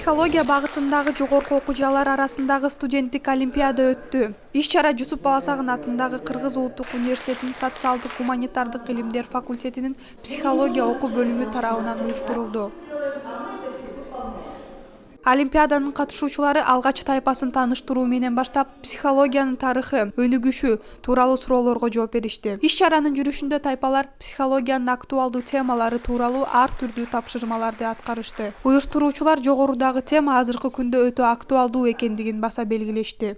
Психология багытындагы жогорку окуучулар арасындагы студенттик олимпиада өттү. Иш-чара Жусуп Баласагын атындагы Кыргыз Улуттук университетинин социалдык гуманитардык илимдер факультетинин психология окуу бөлүмү тарабынан уюштурулду. Олимпиаданын катышуучулары алгач тайпасын тааныштыруу менен баштап психологиянын тарыхы, өнүгүшү тууралуу суроолорго жооп беришти. Иш-чаранын жүрүшүндө тайпалар психологиянын актуалдуу темалары тууралуу ар түрдүү тапшырмаларды аткарышты. Уюштуруучулар жогорудагы тема азыркы күндө өтө актуалдуу экендигин баса белгилешти.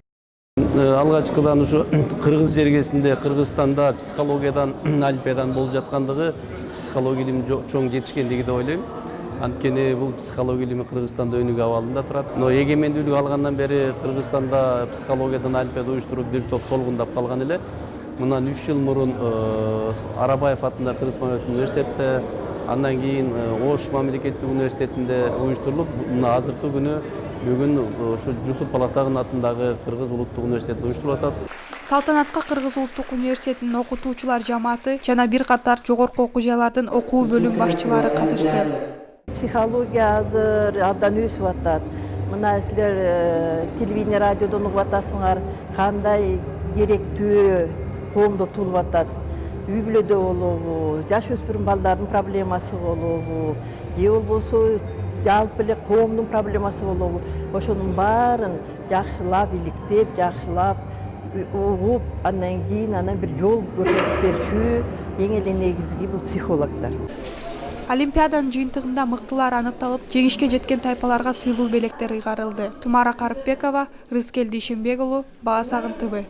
Алгачкыдан ушу Кыргыз жергесинде, Кыргызстанда психологиядан олимпиаданын болуп жаткандыгы психология илимин чоң жетишкендиги деп ойлойм. Анткени бул психология илими Кыргызстанда өнүгүү абалында турат. Но эгемендүүлүк алгандан бери Кыргызстанда психологиядан олимпиада уюштуруп бир топ солгундап калган эле. Мындан 3 жыл мурун Арабаев атындагы Кыргыз мамлекеттик университетте, андан кийин Ош мамлекеттик университетинде уюштурулуп, мына азыркы күнү бүгүн ушу Жусуп Баласагын атындагы Кыргыз Улуттук университетинде уюштурулуп атат. Салтанатка Кыргыз Улуттук университетинин окутуучулар жамааты жана бир катар жогорку окуу жайлардын окуу бөлүм башчылары катышты. Психология азыр абдан өсүп атат. Мына силер телевидение, радиодон угуп атасыңар, кандай керектүү коомдо туулуп атат. Үй бүлөдө болобу, жаш өспүрүм балдардын проблемасы болобу, же болбосо жалпы эле коомдун проблемасы болобу. Ошонун баарын жакшылап иликтеп, жакшылап угуп, андан кийин бир жол көрсөтүп берчү эң эле негизги бул психологдор. Олимпиаданын жыйынтыгында мыктылар аныкталып, жеңишке жеткен тайпаларга сыйлуу белектер ыйгарылды. Тумара Карыпбекова, Рыскелди Ишембек уулу, Баласагын ТВ.